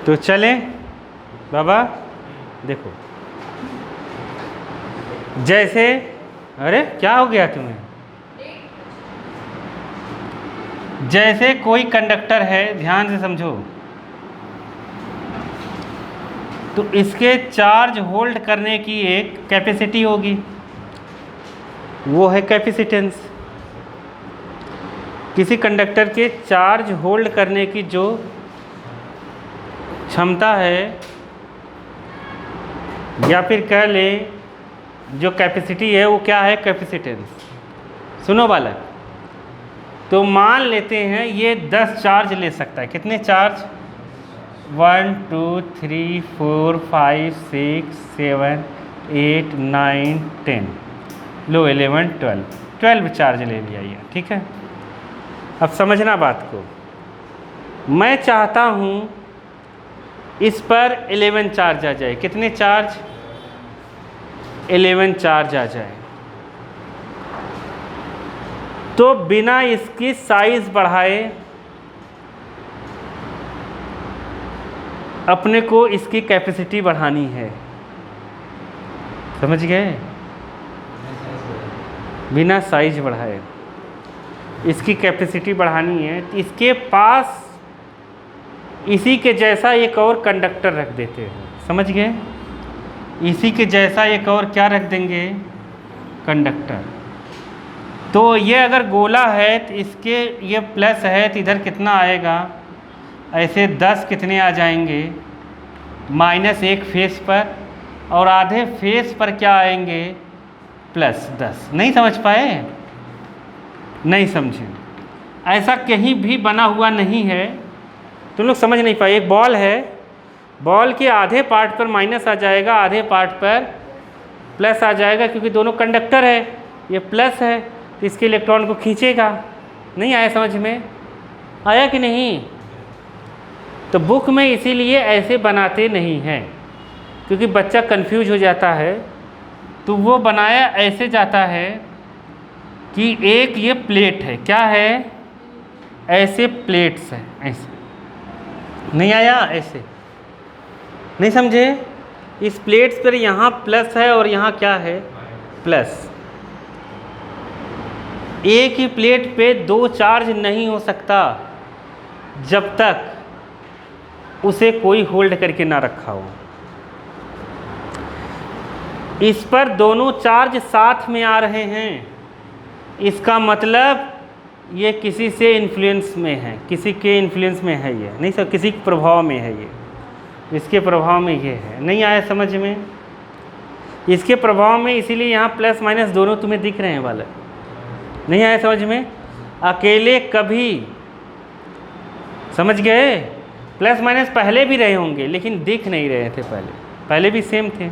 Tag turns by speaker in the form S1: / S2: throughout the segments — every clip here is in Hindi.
S1: तो चलें बाबा, देखो जैसे, अरे क्या हो गया तुम्हें? जैसे कोई कंडक्टर है, ध्यान से समझो, तो इसके चार्ज होल्ड करने की एक कैपेसिटी होगी, वो है कैपेसिटेंस। किसी कंडक्टर के चार्ज होल्ड करने की जो क्षमता है, या फिर कह ले जो कैपेसिटी है, वो क्या है? कैपेसिटेंस। सुनो बालक, तो मान लेते हैं ये 10 चार्ज ले सकता है। कितने चार्ज? 1 2 3 4 5 6 7 8 9 10, लो 11 12 चार्ज ले लिया ये, ठीक है। अब समझना बात को, मैं चाहता हूँ इस पर 11 चार्ज आ जाए। कितने चार्ज? 11 चार्ज आ जाए। तो बिना इसकी साइज बढ़ाए अपने को इसकी कैपेसिटी बढ़ानी है। समझ गए? बिना साइज बढ़ाए इसकी कैपेसिटी बढ़ानी है, तो इसके पास इसी के जैसा एक और कंडक्टर रख देते हैं। समझ गए? इसी के जैसा एक और क्या रख देंगे? कंडक्टर। तो ये अगर गोला है तो इसके ये प्लस है, तो इधर कितना आएगा? ऐसे 10 कितने आ जाएंगे? -1 फेस पर, और आधे फेस पर क्या आएंगे? +10। नहीं समझ पाए? नहीं समझे? ऐसा कहीं भी बना हुआ नहीं है, तुम लोग समझ नहीं पाए। एक बॉल है, बॉल के आधे पार्ट पर माइनस आ जाएगा, आधे पार्ट पर प्लस आ जाएगा, क्योंकि दोनों कंडक्टर है। ये प्लस है तो इसके इलेक्ट्रॉन को खींचेगा। नहीं आया समझ में? आया कि नहीं? तो बुक में इसीलिए ऐसे बनाते नहीं हैं, क्योंकि बच्चा कंफ्यूज हो जाता है। तो वो बनाया ऐसे जाता है कि एक ये प्लेट है, क्या है? ऐसे प्लेट्स हैं, ऐसे। नहीं आया? ऐसे नहीं समझे? इस प्लेट्स पर यहाँ प्लस है और यहाँ क्या है? प्लस। एक ही प्लेट पे 2 चार्ज नहीं हो सकता जब तक उसे कोई होल्ड करके ना रखा हो। इस पर दोनों चार्ज साथ में आ रहे हैं, इसका मतलब ये किसी से इन्फ्लुएंस में है, किसी के इन्फ्लुएंस में है ये, नहीं सर, किसी के प्रभाव में है ये, इसके प्रभाव में ये है। नहीं आया समझ में? इसके प्रभाव में, इसीलिए यहाँ प्लस माइनस दोनों तुम्हें दिख रहे हैं वाले। नहीं आया समझ में? अकेले कभी, समझ गए? प्लस माइनस पहले भी रहे होंगे लेकिन दिख नहीं रहे थे, पहले भी सेम थे।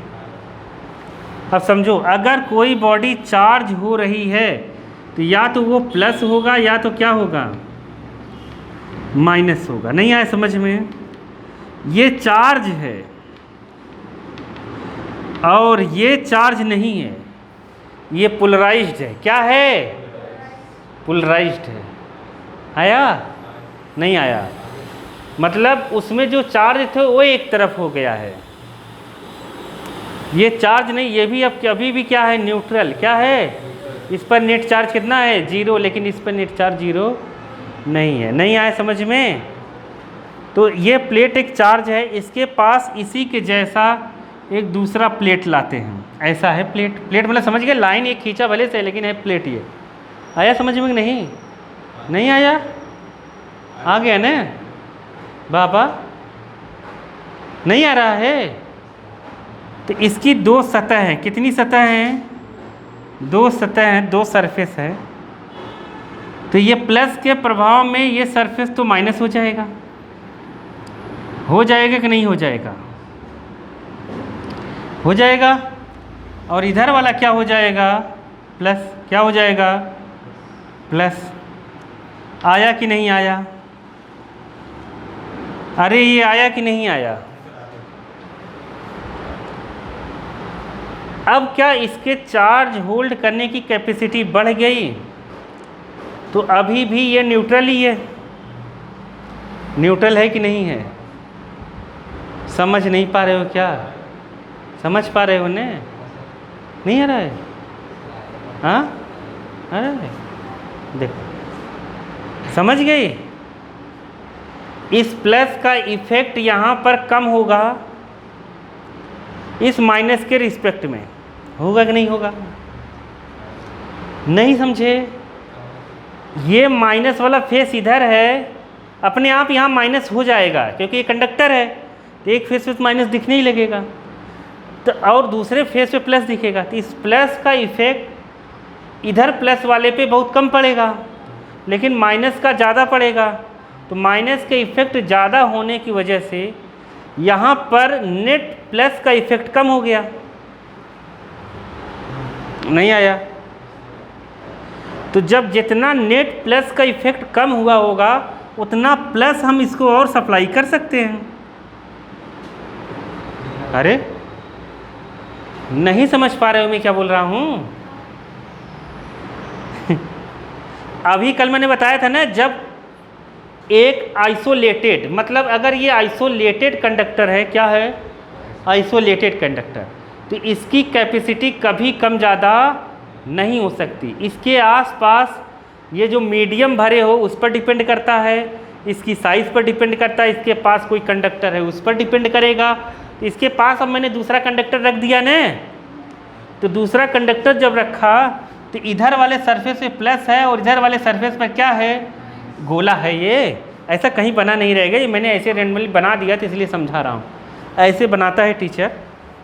S1: अब समझो, अगर कोई बॉडी चार्ज हो रही है तो या तो वो प्लस होगा या तो क्या होगा? माइनस होगा। नहीं आया समझ में? ये चार्ज है और ये चार्ज नहीं है, ये पोलराइज्ड है। क्या है? पोलराइज्ड है। आया? नहीं आया? मतलब उसमें जो चार्ज थे वो एक तरफ हो गया है, ये चार्ज नहीं। ये भी अब अभी भी क्या है? न्यूट्रल। क्या है? इस पर नेट चार्ज कितना है? 0, लेकिन इस पर नेट चार्ज 0 नहीं है। नहीं आया समझ में? तो ये प्लेट एक चार्ज है, इसके पास इसी के जैसा एक दूसरा प्लेट लाते हैं। ऐसा है प्लेट। प्लेट मतलब समझ गए? लाइन एक खींचा भले से, लेकिन है प्लेट ये। आया समझ में? नहीं? नहीं आया? आ गया ना बाबा? नहीं आ रहा है? तो इसकी 2 सतह हैं। कितनी सतह हैं? 2 सतह हैं, 2 सरफेस है। तो ये प्लस के प्रभाव में ये सरफेस तो माइनस हो जाएगा। हो जाएगा कि नहीं हो जाएगा? हो जाएगा। और इधर वाला क्या हो जाएगा? प्लस। क्या हो जाएगा? प्लस। आया कि नहीं आया? अरे ये आया कि नहीं आया? अब क्या इसके चार्ज होल्ड करने की कैपेसिटी बढ़ गई? तो अभी भी ये न्यूट्रल ही है। न्यूट्रल है कि नहीं है? समझ नहीं पा रहे हो क्या? समझ पा रहे हो ने? नहीं आ रहा है? हाँ अरे देखो समझ गई। इस प्लस का इफेक्ट यहाँ पर कम होगा इस माइनस के रिस्पेक्ट में, होगा कि नहीं होगा? नहीं समझे? ये माइनस वाला फेस इधर है, अपने आप यहाँ माइनस हो जाएगा क्योंकि ये कंडक्टर है, तो एक फेस पे माइनस दिखने ही लगेगा, तो और दूसरे फेस पे प्लस दिखेगा। तो इस प्लस का इफेक्ट इधर प्लस वाले पे बहुत कम पड़ेगा, लेकिन माइनस का ज़्यादा पड़ेगा। तो माइनस के इफेक्ट ज़्यादा होने की वजह से यहाँ पर नेट प्लस का इफेक्ट कम हो गया। नहीं आया? तो जब जितना नेट प्लस का इफेक्ट कम हुआ होगा उतना प्लस हम इसको और सप्लाई कर सकते हैं। अरे नहीं समझ पा रहे हो मैं क्या बोल रहा हूँ? अभी कल मैंने बताया था ना, जब एक आइसोलेटेड, मतलब अगर ये आइसोलेटेड कंडक्टर है, क्या है? आइसोलेटेड कंडक्टर, तो इसकी कैपेसिटी कभी कम ज़्यादा नहीं हो सकती। इसके आसपास ये जो मीडियम भरे हो उस पर डिपेंड करता है, इसकी साइज़ पर डिपेंड करता है, इसके पास कोई कंडक्टर है उस पर डिपेंड करेगा। तो इसके पास अब मैंने दूसरा कंडक्टर रख दिया ना, तो दूसरा कंडक्टर जब रखा तो इधर वाले सरफेस पे प्लस है और इधर वाले सरफेस पर क्या है? गोला है। ये ऐसा कहीं बना नहीं रहेगा, ये मैंने ऐसे रेंडमली बना दिया तो इसलिए समझा रहा हूँ। ऐसे बनाता है टीचर,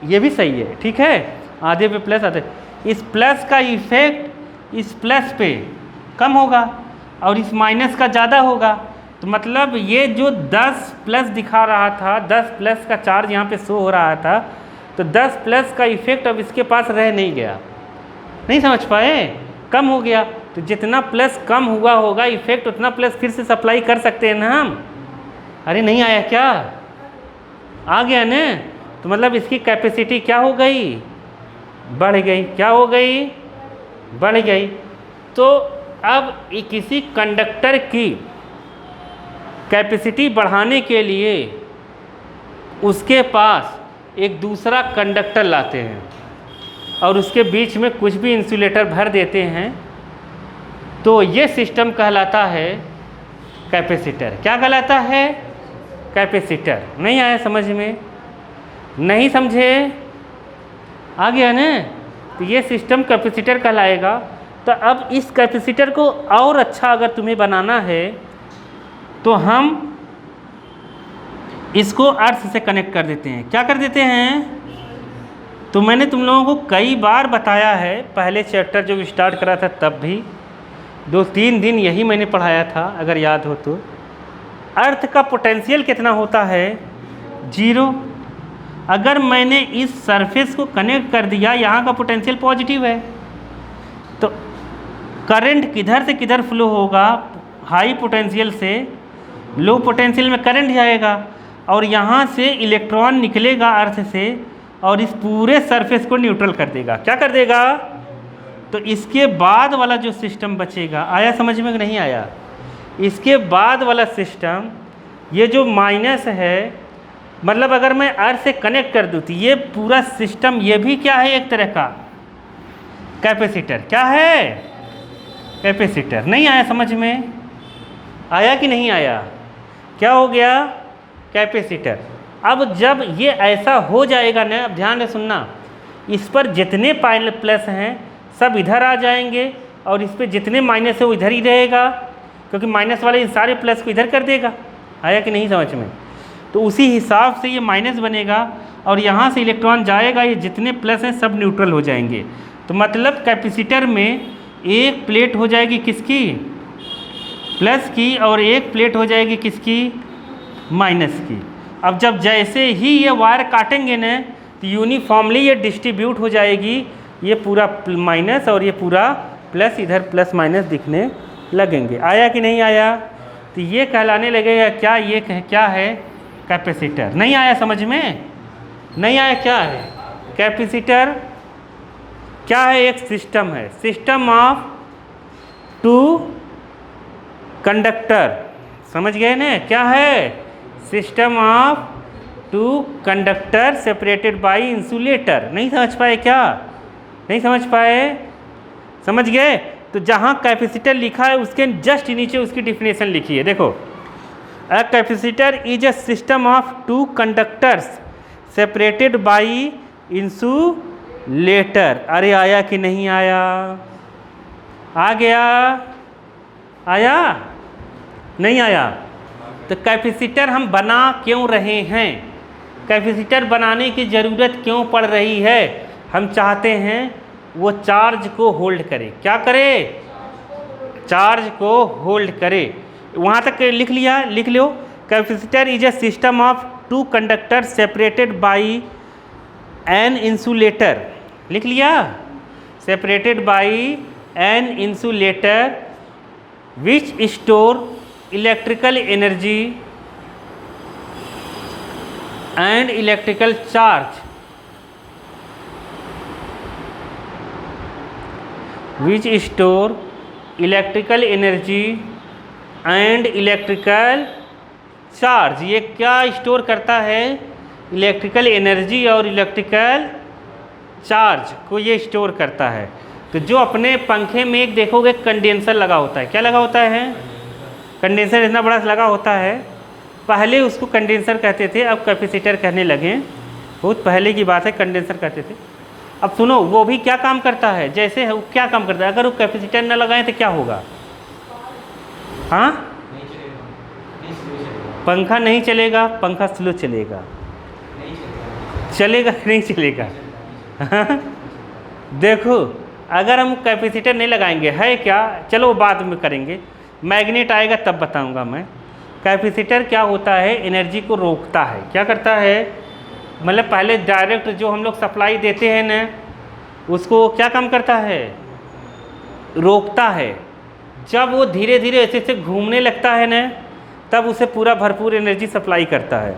S1: ये भी सही है, ठीक है। आधे पे प्लस आधे, इस प्लस का इफेक्ट इस प्लस पे कम होगा और इस माइनस का ज़्यादा होगा। तो मतलब ये जो 10 प्लस दिखा रहा था, 10 प्लस का चार्ज यहाँ पे शो हो रहा था, तो 10 प्लस का इफेक्ट अब इसके पास रह नहीं गया। नहीं समझ पाए? कम हो गया। तो जितना प्लस कम हुआ होगा इफेक्ट, उतना प्लस फिर से सप्लाई कर सकते हैं ना हम। अरे नहीं आया क्या? आ गया ना? तो मतलब इसकी कैपेसिटी क्या हो गई? बढ़ गई। क्या हो गई? बढ़ गई। तो अब किसी कंडक्टर की कैपेसिटी बढ़ाने के लिए उसके पास एक दूसरा कंडक्टर लाते हैं और उसके बीच में कुछ भी इंसुलेटर भर देते हैं, तो ये सिस्टम कहलाता है कैपेसिटर। क्या कहलाता है? कैपेसिटर। नहीं आया समझ में? नहीं समझे? आ गया ना? तो ये सिस्टम कैपेसिटर कहलाएगा। तो अब इस कैपेसिटर को और अच्छा अगर तुम्हें बनाना है तो हम इसको अर्थ से कनेक्ट कर देते हैं। क्या कर देते हैं? तो मैंने तुम लोगों को कई बार बताया है, पहले चैप्टर जब स्टार्ट करा था तब भी 2-3 दिन यही मैंने पढ़ाया था, अगर याद हो तो। अर्थ का पोटेंशियल कितना होता है? 0। अगर मैंने इस सरफेस को कनेक्ट कर दिया, यहाँ का पोटेंशियल पॉजिटिव है, तो करंट किधर से किधर फ्लो होगा? हाई पोटेंशियल से लो पोटेंशियल में करंट जाएगा और यहाँ से इलेक्ट्रॉन निकलेगा अर्थ से और इस पूरे सरफेस को न्यूट्रल कर देगा। क्या कर देगा? तो इसके बाद वाला जो सिस्टम बचेगा, आया समझ में कि नहीं आया? इसके बाद वाला सिस्टम, ये जो माइनस है, मतलब अगर मैं अर्थ से कनेक्ट कर दूँ तो ये पूरा सिस्टम, ये भी क्या है? एक तरह का कैपेसिटर। क्या है? कैपेसिटर। नहीं आया समझ में? आया कि नहीं आया? क्या हो गया? कैपेसिटर। अब जब ये ऐसा हो जाएगा ना, अब ध्यान से सुनना, इस पर जितने प्लस हैं सब इधर आ जाएंगे और इस पर जितने माइनस है वो इधर ही रहेगा, क्योंकि माइनस वाले इन सारे प्लस को इधर कर देगा। आया कि नहीं समझ में? तो उसी हिसाब से ये माइनस बनेगा और यहाँ से इलेक्ट्रॉन जाएगा, ये जितने प्लस हैं सब न्यूट्रल हो जाएंगे। तो मतलब कैपेसिटर में एक प्लेट हो जाएगी किसकी? प्लस की, और एक प्लेट हो जाएगी किसकी? माइनस की। अब जब जैसे ही ये वायर काटेंगे ना, तो यूनिफॉर्मली ये डिस्ट्रीब्यूट हो जाएगी, ये पूरा माइनस और ये पूरा प्लस, इधर प्लस माइनस दिखने लगेंगे। आया कि नहीं आया? तो ये कहलाने लगेगा क्या? ये क्या है? कैपेसिटर। नहीं आया समझ में? नहीं आया? क्या है कैपेसिटर? क्या है? एक सिस्टम है, सिस्टम ऑफ 2 कंडक्टर। समझ गए ना? क्या है? System of two conductor separated by insulator. नहीं समझ पाए क्या? नहीं समझ पाए? समझ गए? तो जहाँ कैपेसिटर लिखा है उसके जस्ट नीचे उसकी डिफिनेशन लिखी है। देखो, a capacitor is a system of two conductors separated by insulator. अरे आया कि नहीं आया? आ गया? आया? नहीं आया? तो कैपेसिटर हम बना क्यों रहे हैं? कैपेसिटर बनाने की ज़रूरत क्यों पड़ रही है? हम चाहते हैं वो चार्ज को होल्ड करे। क्या करे? चार्ज को होल्ड करे। वहाँ तक लिख लिया? लिख लो, capacitor is a system of two conductor separated by an insulator. लिख लिया? Separated by an insulator which store electrical energy and electrical charge which store electrical energy and electrical charge. ये क्या स्टोर करता है? इलेक्ट्रिकल एनर्जी और इलेक्ट्रिकल चार्ज को ये स्टोर करता है। तो जो अपने पंखे में एक देखोगे कंडेंसर लगा होता है। क्या लगा होता है? कंडेंसर इतना बड़ा लगा होता है। पहले उसको कंडेंसर कहते थे, अब कैपेसिटर कहने लगे। बहुत पहले की बात है, कंडेंसर कहते थे। अब सुनो, वो भी क्या काम करता है? जैसे है वो क्या काम करता है? अगर वो कैपेसिटर न लगाएं तो क्या होगा? हाँ, पंखा नहीं चलेगा। पंखा स्लो चलेगा। चलेगा कि नहीं चलेगा? देखो, अगर हम कैपेसिटर नहीं लगाएंगे, है क्या? चलो वो बाद में करेंगे, मैग्नेट आएगा तब बताऊंगा मैं। कैपेसिटर क्या होता है? एनर्जी को रोकता है। क्या करता है? मतलब पहले डायरेक्ट जो हम लोग सप्लाई देते हैं ना, उसको क्या काम करता है? रोकता है। जब वो धीरे धीरे ऐसे ऐसे घूमने लगता है ना, तब उसे पूरा भरपूर एनर्जी सप्लाई करता है।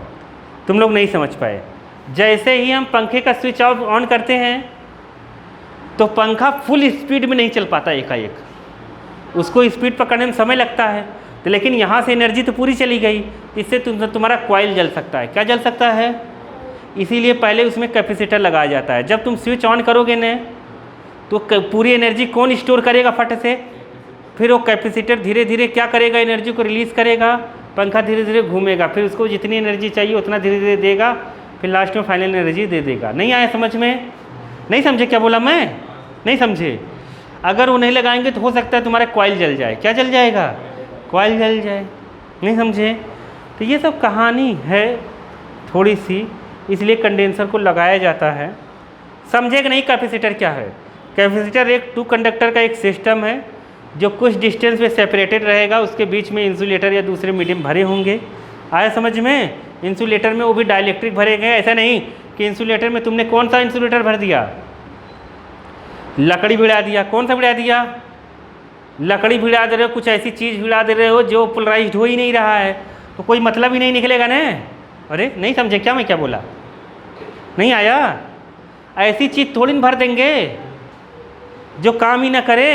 S1: तुम लोग नहीं समझ पाए। जैसे ही हम पंखे का स्विच ऑफ ऑन करते हैं तो पंखा फुल स्पीड में नहीं चल पाता एकाएक, उसको स्पीड पकड़ने में समय लगता है। तो लेकिन यहाँ से एनर्जी तो पूरी चली गई, इससे तुम्हारा कॉइल जल सकता है। क्या जल सकता है? इसीलिए पहले उसमें कैपेसिटर लगाया जाता है। जब तुम स्विच ऑन करोगे ना, तो पूरी एनर्जी कौन स्टोर करेगा? फट से। फिर वो कैपेसिटर धीरे धीरे क्या करेगा? एनर्जी को रिलीज़ करेगा। पंखा धीरे धीरे घूमेगा, फिर उसको जितनी एनर्जी चाहिए उतना धीरे धीरे देगा, फिर लास्ट में फाइनल एनर्जी दे देगा। नहीं आया समझ में? नहीं समझे क्या बोला मैं? नहीं समझे? अगर वो नहीं लगाएंगे तो हो सकता है तुम्हारा कॉइल जल जाए। क्या जल जाएगा? कॉइल जल जाए। नहीं समझे? तो ये सब कहानी है थोड़ी सी, इसलिए कंडेंसर को लगाया जाता है। समझे कि नहीं? कैपेसिटर क्या है? कैपेसिटर एक टू कंडक्टर का एक सिस्टम है जो कुछ डिस्टेंस पे सेपरेटेड रहेगा, उसके बीच में इंसुलेटर या दूसरे मीडियम भरे होंगे। आया समझ में? इंसुलेटर में वो भी डाइलेक्ट्रिक भरे गए। ऐसा नहीं कि इंसुलेटर में तुमने कौन सा इंसुलेटर भर दिया? लकड़ी भिड़ा दिया। कौन सा भिड़ा दिया? लकड़ी भिड़ा दे रहे हो, कुछ ऐसी चीज़ भिड़ा दे रहे हो जो पोलराइज्ड हो ही नहीं रहा है, तो कोई मतलब ही नहीं निकलेगा ना। अरे नहीं समझे क्या? मैं क्या बोला? नहीं आया? ऐसी चीज़ थोड़ी न भर देंगे जो काम ही ना करे।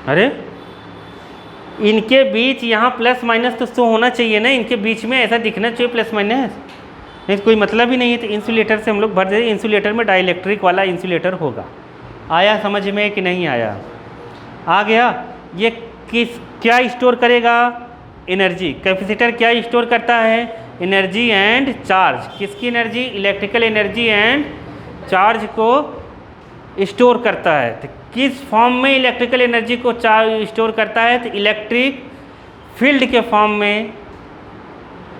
S1: अरे इनके बीच यहाँ प्लस माइनस तो शो होना चाहिए ना, इनके बीच में ऐसा दिखना चाहिए प्लस माइनस, नहीं तो कोई मतलब ही नहीं है। तो इंसुलेटर से हम लोग भर देते। इंसुलेटर में डाइलेक्ट्रिक वाला इंसुलेटर होगा। आया समझ में कि नहीं आया? आ गया? ये क्या स्टोर करेगा? एनर्जी। कैपेसिटर क्या स्टोर करता है? Energy and charge. किसकी energy? Electrical energy and charge को स्टोर करता है। तो किस फॉर्म में इलेक्ट्रिकल एनर्जी को स्टोर करता है? तो इलेक्ट्रिक फील्ड के फॉर्म में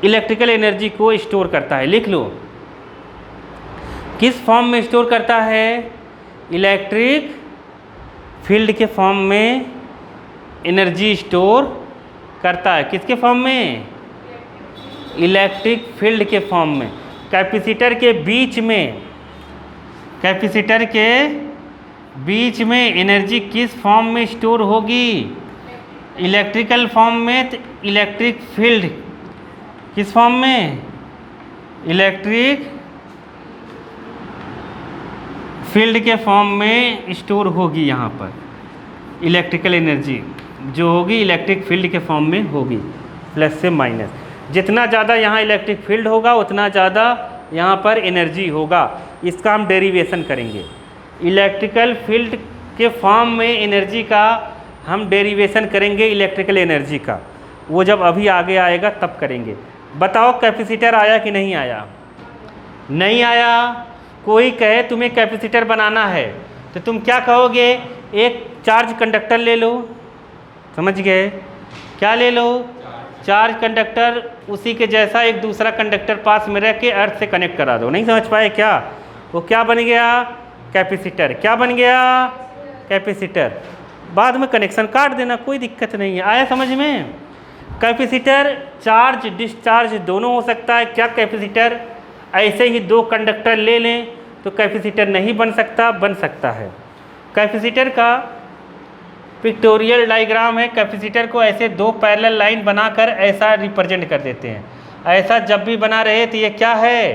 S1: इलेक्ट्रिकल एनर्जी को स्टोर करता है। लिख लो, किस फॉर्म में स्टोर करता है? इलेक्ट्रिक फील्ड के फॉर्म में एनर्जी स्टोर करता है। किसके फॉर्म में? इलेक्ट्रिक फील्ड के फॉर्म में। कैपेसिटर के बीच में, कैपेसिटर के बीच में एनर्जी किस फॉर्म में स्टोर होगी? इलेक्ट्रिकल फॉर्म में। तो इलेक्ट्रिक फील्ड किस फॉर्म में? इलेक्ट्रिक फील्ड के फॉर्म में स्टोर होगी। यहाँ पर इलेक्ट्रिकल एनर्जी जो होगी इलेक्ट्रिक फील्ड के फॉर्म में होगी, प्लस से माइनस। जितना ज़्यादा यहाँ इलेक्ट्रिक फील्ड होगा उतना ज़्यादा यहाँ पर एनर्जी होगा। इसका हम डेरिवेशन करेंगे। इलेक्ट्रिकल फील्ड के फॉर्म में एनर्जी का हम डेरिवेशन करेंगे, इलेक्ट्रिकल एनर्जी का। वो जब अभी आगे आएगा तब करेंगे। बताओ कैपेसिटर आया कि नहीं आया? नहीं आया। कोई कहे तुम्हें कैपेसिटर बनाना है तो तुम क्या कहोगे? एक चार्ज कंडक्टर ले लो। समझ गए? क्या ले लो? चार्ज कंडक्टर, उसी के जैसा एक दूसरा कंडक्टर पास में रख के अर्थ से कनेक्ट करा दो। नहीं समझ पाए क्या? वो क्या बन गया? कैपेसिटर। क्या बन गया? कैपेसिटर। बाद में कनेक्शन काट देना, कोई दिक्कत नहीं है। आया समझ में? कैपेसिटर चार्ज डिस्चार्ज दोनों हो सकता है। क्या कैपेसिटर ऐसे ही दो कंडक्टर ले लें तो कैपेसिटर नहीं बन सकता? बन सकता है। कैपेसिटर का पिक्टोरियल डायग्राम है। कैपेसिटर को ऐसे दो पैरेलल लाइन बनाकर ऐसा रिप्रेजेंट कर देते हैं। ऐसा जब भी बना रहे तो ये क्या है?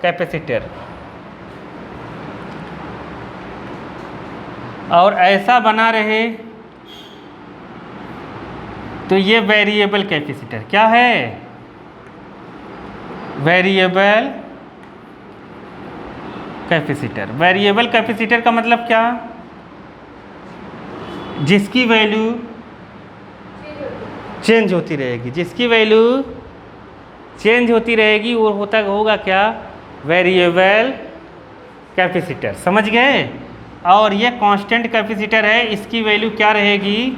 S1: कैपेसिटर। और ऐसा बना रहे तो ये वेरिएबल कैपेसिटर। क्या है? Variable capacitor. वेरिएबल कैपेसिटर का मतलब क्या? जिसकी वैल्यू चेंज होती रहेगी। जिसकी वैल्यू चेंज होती रहेगी वो होगा क्या? Variable capacitor. समझ गए? और ये कांस्टेंट कैपेसिटर है, इसकी वैल्यू क्या रहेगी?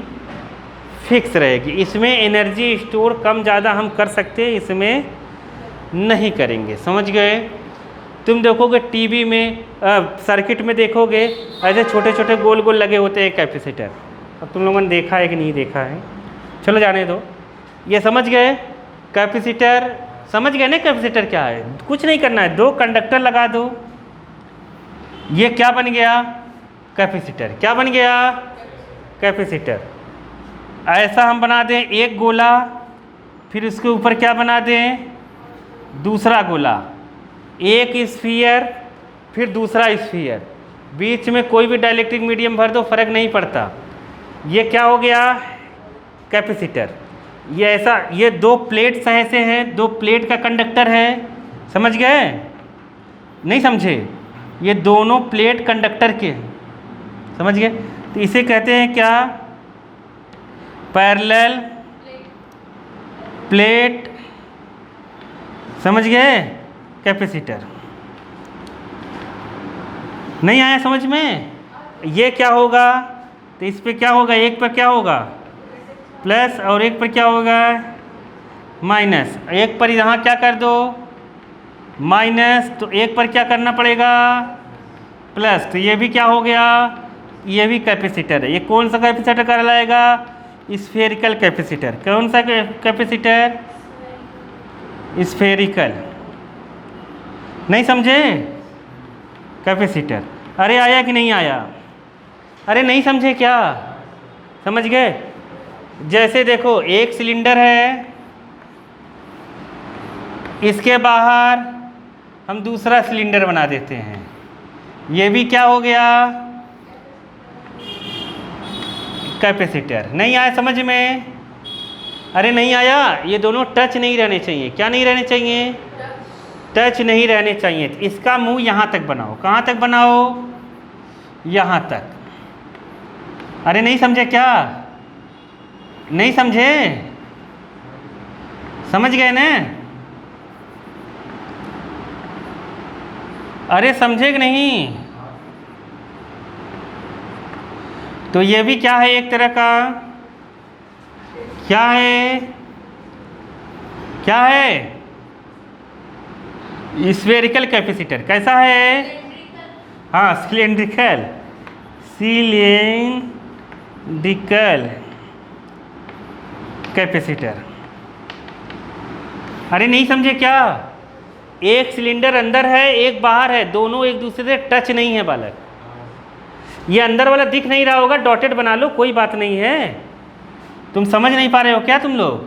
S1: फिक्स रहेगी। इसमें एनर्जी स्टोर कम ज़्यादा हम कर सकते हैं, इसमें नहीं करेंगे। समझ गए? तुम देखोगे टीवी में सर्किट में देखोगे ऐसे छोटे छोटे गोल गोल लगे होते हैं कैपेसिटर। अब तुम लोगों ने देखा है कि नहीं देखा है? चलो जाने दो। ये समझ गए कैपेसिटर? समझ गए ना कैपेसिटर क्या है? कुछ नहीं करना है, दो कंडक्टर लगा दो। ये क्या बन गया? कैपेसिटर। क्या बन गया? कैपेसिटर। ऐसा हम बना दें एक गोला, फिर उसके ऊपर क्या बना दें? दूसरा गोला। एक स्फीयर फिर दूसरा स्फीयर, बीच में कोई भी डाइलेक्ट्रिक मीडियम भर दो, फर्क नहीं पड़ता। ये क्या हो गया? कैपेसिटर। ये ऐसा, ये दो प्लेट्स ऐसे हैं, दो प्लेट का कंडक्टर है। समझ गए? नहीं समझे? ये दोनों प्लेट कंडक्टर के हैं। समझ गए? तो इसे कहते हैं क्या? Parallel plate. समझ गए? कैपेसिटर। नहीं आया समझ में? ये क्या होगा? तो इस पे क्या होगा? एक पर क्या होगा? प्लस, और एक पर क्या होगा? माइनस। एक पर यहाँ क्या कर दो? माइनस। तो एक पर क्या करना पड़ेगा? प्लस। तो ये भी क्या हो गया? ये भी कैपेसिटर है। ये कौन सा कैपेसिटर कहलाएगा? Spherical capacitor. कौन सा कैपेसिटर? स्फेरिकल। नहीं समझे? कैपेसिटर। अरे आया कि नहीं आया? अरे नहीं समझे क्या? समझ गए? जैसे देखो एक सिलेंडर है, इसके बाहर हम दूसरा सिलेंडर बना देते हैं। ये भी क्या हो गया? कैपेसिटर। नहीं आया समझ में? अरे नहीं आया? ये दोनों टच नहीं रहने चाहिए। क्या नहीं रहने चाहिए? टच नहीं रहने चाहिए। इसका मुंह यहाँ तक बनाओ। कहाँ तक बनाओ? यहाँ तक। अरे नहीं समझे क्या? नहीं समझे? समझ गए ना? अरे समझे कि नहीं? तो ये भी क्या है? एक तरह का क्या है? क्या है? Spherical capacitor. कैसा है? हाँ, सिलेंड्रिकल। Cylindrical capacitor. अरे नहीं समझे क्या? एक सिलेंडर अंदर है, एक बाहर है, दोनों एक दूसरे से टच नहीं है बालक। ये अंदर वाला दिख नहीं रहा होगा, डॉटेड बना लो, कोई बात नहीं है। तुम समझ नहीं पा रहे हो क्या? तुम लोग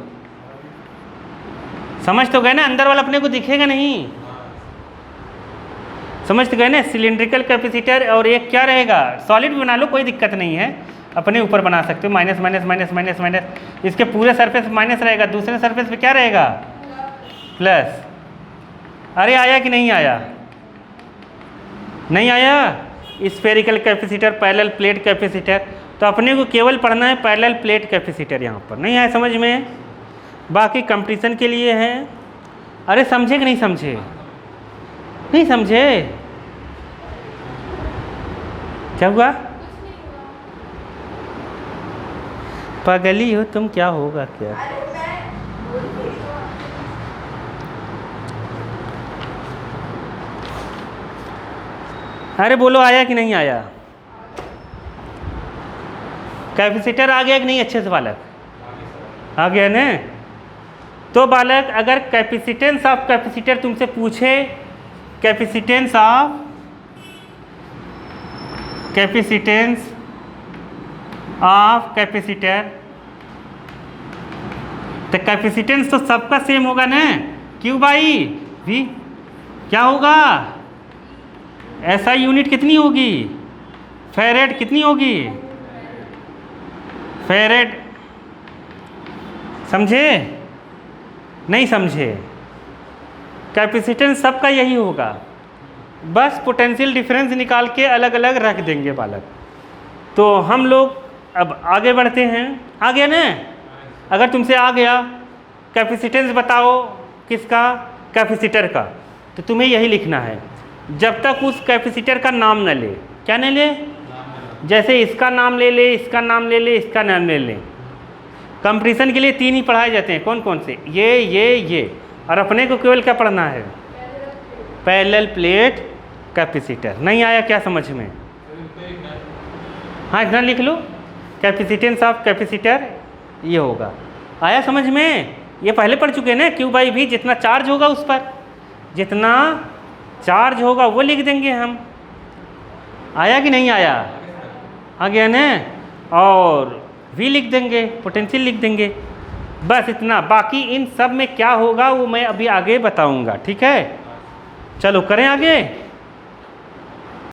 S1: समझ तो गए ना? अंदर वाला अपने को दिखेगा नहीं। समझ तो गए ना? Cylindrical capacitor. और एक क्या रहेगा? सॉलिड भी बना लो, कोई दिक्कत नहीं है, अपने ऊपर बना सकते हो। Minus minus minus minus minus, इसके पूरे सरफेस माइनस रहेगा, दूसरे सरफेस पे क्या रहेगा? प्लस, अरे आया कि नहीं आया? नहीं आया? Spherical capacitor, parallel plate capacitor, तो अपने को केवल पढ़ना है पैरेलल प्लेट कैपेसिटर। यहाँ पर नहीं आया समझ में? बाकी कंपटीशन के लिए है। अरे समझे कि नहीं समझे? नहीं समझे? क्या हुआ? पागली हो तुम, क्या होगा क्या? अरे बोलो आया कि नहीं आया? कैपेसिटर आ गया कि नहीं अच्छे से बालक? आ गया ना? तो बालक अगर कैपेसिटेंस ऑफ कैपेसिटर तुमसे पूछे, कैपेसिटेंस ऑफ कैपेसिटर, तो कैपेसिटेंस तो सबका सेम होगा ना, क्यू बाई वी। क्या होगा? ऐसा यूनिट कितनी होगी? फेरेड कितनी होगी? फेरेड। समझे? नहीं समझे? कैपेसिटेंस सबका यही होगा, बस पोटेंशियल डिफरेंस निकाल के अलग अलग रख देंगे बालक। तो हम लोग अब आगे बढ़ते हैं। आ गया ना? अगर तुमसे आ गया कैपेसिटेंस बताओ किसका? कैपेसिटर का, तो तुम्हें यही लिखना है जब तक उस कैपेसिटर का नाम न ले। क्या न ले? जैसे इसका नाम ले ले, इसका नाम ले ले, इसका नाम ले ले। कंपटीशन के लिए 3 ही पढ़ाए जाते हैं, कौन कौन से? ये, और अपने को केवल क्या पढ़ना है? Parallel plate capacitor. नहीं आया क्या समझ में? हाँ इतना लिख लो, कैपेसिटेंस ऑफ कैपेसिटर ये होगा। आया समझ में? ये पहले पढ़ चुके हैं ना, क्यू बाई वी, जितना चार्ज होगा उस पर, जितना चार्ज होगा वो लिख देंगे हम। आया कि नहीं आया? आ गया ना? और वी लिख देंगे, पोटेंशियल लिख देंगे, बस इतना। बाकी इन सब में क्या होगा वो मैं अभी आगे बताऊंगा, ठीक है? चलो करें आगे।